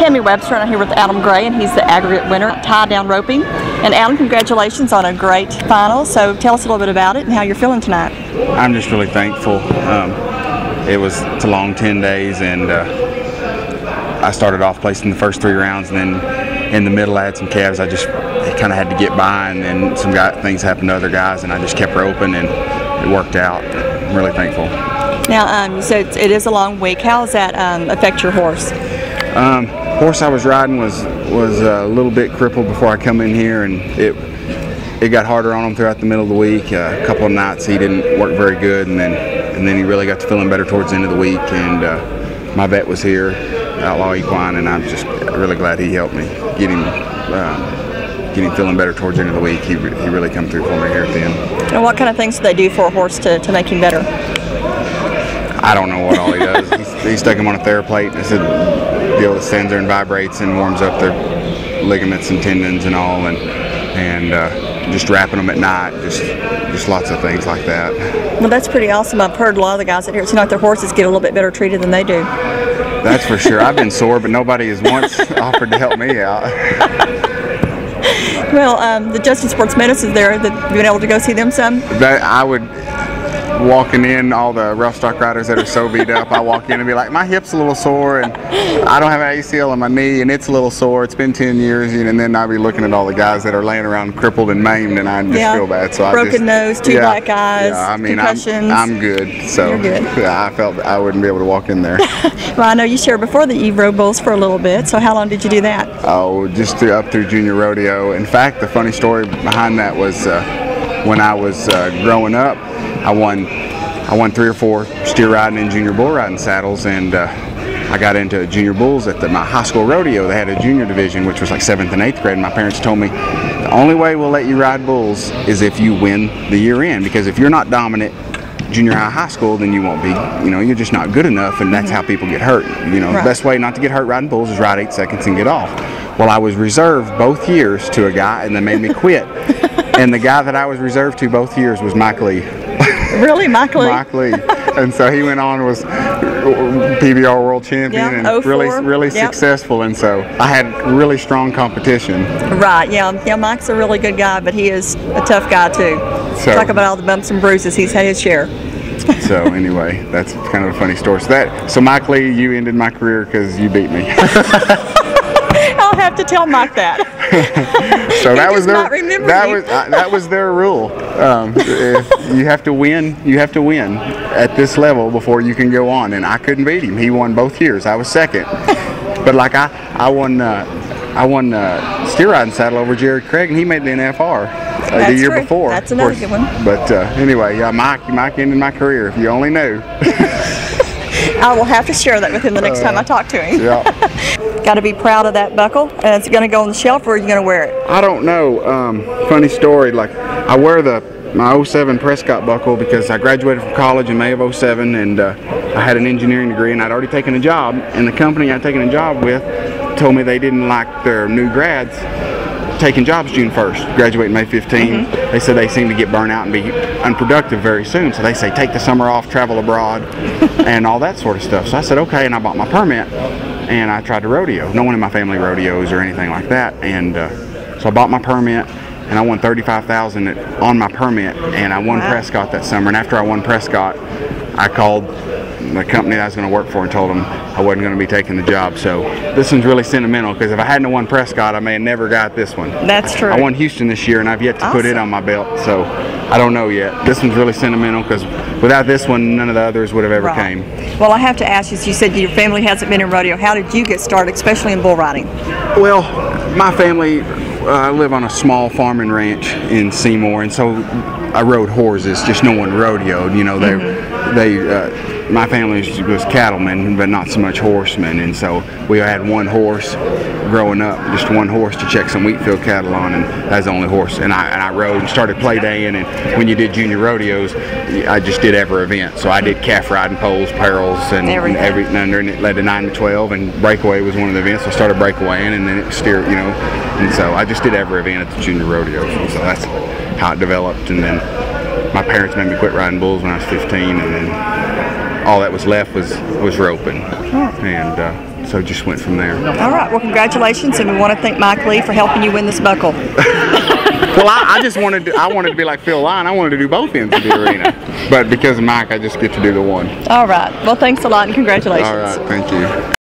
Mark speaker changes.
Speaker 1: Tammy Webster, and I'm here with Adam Gray, and he's the aggregate winner at tie down roping. And Adam, congratulations on a great final. So tell us a little bit about it and how you're feeling tonight.
Speaker 2: I'm just really thankful. It's a long 10 days, and I started off placing the first 3 rounds, and then in the middle I had some calves. I just kind of had to get by, and then some things happened to other guys, and I just kept roping, and it worked out. I'm really thankful.
Speaker 1: Now, you said it is a long week. How does that affect your horse?
Speaker 2: Horse I was riding was a little bit crippled before I come in here, and it got harder on him throughout the middle of the week. A couple of nights he didn't work very good, and then he really got to feeling better towards the end of the week. And my vet was here, Outlaw Equine, and I'm just really glad he helped me get him feeling better towards the end of the week. He really come through for me here at the end.
Speaker 1: And what kind of things do they do for a horse to make him better?
Speaker 2: I don't know what all he does. He stuck him on a TheraPlate. It's a deal that stands there and vibrates and warms up their ligaments and tendons and all, and just wrapping them at night. Just lots of things like that.
Speaker 1: Well, that's pretty awesome. I've heard a lot of the guys out here seem like their horses get a little bit better treated than they do.
Speaker 2: That's for sure. I've been sore, but nobody has once offered to help me out.
Speaker 1: Well, the Justin Sports Medicine's there. That you've been able to go see them some?
Speaker 2: I would. Walking in, all the rough stock riders that are so beat up, I walk in and be like, my hip's a little sore, and I don't have an ACL on my knee, and it's a little sore. It's been 10 years, and then I'll be looking at all the guys that are laying around crippled and maimed, and I just feel bad. So
Speaker 1: broken nose, 2 black eyes,
Speaker 2: yeah, I mean,
Speaker 1: concussions.
Speaker 2: I'm good. So
Speaker 1: you're good.
Speaker 2: I felt I wouldn't be able to walk in there.
Speaker 1: Well, I know you shared before that you rode bulls for a little bit. So how long did you do that?
Speaker 2: Oh, just up through junior rodeo. In fact, the funny story behind that was when I was growing up, I won 3 or 4 steer riding and junior bull riding saddles, and I got into junior bulls at my high school rodeo. They had a junior division, which was like 7th and 8th grade, and my parents told me the only way we'll let you ride bulls is if you win the year in, because if you're not dominant junior high school, then you won't be, you're just not good enough, and that's how people get hurt. The best way not to get hurt riding bulls is ride 8 seconds and get off. Well, I was reserved both years to a guy, and they made me quit. And the guy that I was reserved to both years was Mike Lee.
Speaker 1: Really, Mike Lee?
Speaker 2: Mike Lee. And so he went on, was PBR World Champion, and really successful. And so I had really strong competition. Right,
Speaker 1: yeah, Mike's a really good guy, but he is a tough guy too. So, talk about all the bumps and bruises, he's had his share.
Speaker 2: So anyway, that's kind of a funny story. So Mike Lee, you ended my career because you beat me.
Speaker 1: I'll have to tell Mike that.
Speaker 2: So that was their rule. If you have to win. You have to win at this level before you can go on. And I couldn't beat him. He won both years. I was second. But like I won steer riding saddle over Jared Craig, and he made the NFR the year before.
Speaker 1: That's another good one.
Speaker 2: But anyway, yeah, Mike ended my career. If you only knew.
Speaker 1: I will have to share that with him the next time I talk to him.
Speaker 2: Yeah.
Speaker 1: Got to be proud of that buckle. And it's going to go on the shelf, or are you going to wear it?
Speaker 2: I don't know. Funny story. Like, I wear my 07 Prescott buckle because I graduated from college in May of 07, and I had an engineering degree, and I'd already taken a job. And the company I'd taken a job with told me they didn't like their new grads taking jobs June 1st, graduating May 15. They said they seem to get burnt out and be unproductive very soon. So they say take the summer off, travel abroad, and all that sort of stuff. So I said okay, and I bought my permit, and I tried to rodeo. No one in my family rodeos or anything like that, and so I bought my permit, and I won $35,000 on my permit, and I won Prescott that summer. And after I won Prescott, I called the company that I was going to work for and told them I wasn't going to be taking the job. So this one's really sentimental, because if I hadn't won Prescott, I may have never got this one.
Speaker 1: That's true.
Speaker 2: I won Houston this year, and I've yet to put it on my belt, so I don't know yet. This one's really sentimental, because without this one, none of the others would have ever came.
Speaker 1: Well, I have to ask you said your family hasn't been in rodeo. How did you get started, especially in bull riding?
Speaker 2: Well, my family, I live on a small farm and ranch in Seymour, and so I rode horses, just no one rodeoed. My family was cattlemen, but not so much horsemen, and so we had one horse growing up, just one horse to check some wheat field cattle on, and that was the only horse. And I rode and started play daying, and when you did junior rodeos, I just did every event. So I did calf riding, poles, perils, and every under, and it led to 9 to 12, and breakaway was one of the events. So I started breakaway and then it steered, and so I just did every event at the junior rodeos. And so that's how it developed. And then my parents made me quit riding bulls when I was 15, and then all that was left was roping. And so just went from there.
Speaker 1: All right, well, congratulations, and we want to thank Mike Lee for helping you win this buckle.
Speaker 2: Well, I just wanted to be like Phil Lyon. I wanted to do both ends of the arena, but because of Mike, I just get to do the one.
Speaker 1: All right, well, thanks a lot, and congratulations.
Speaker 2: All right, thank you.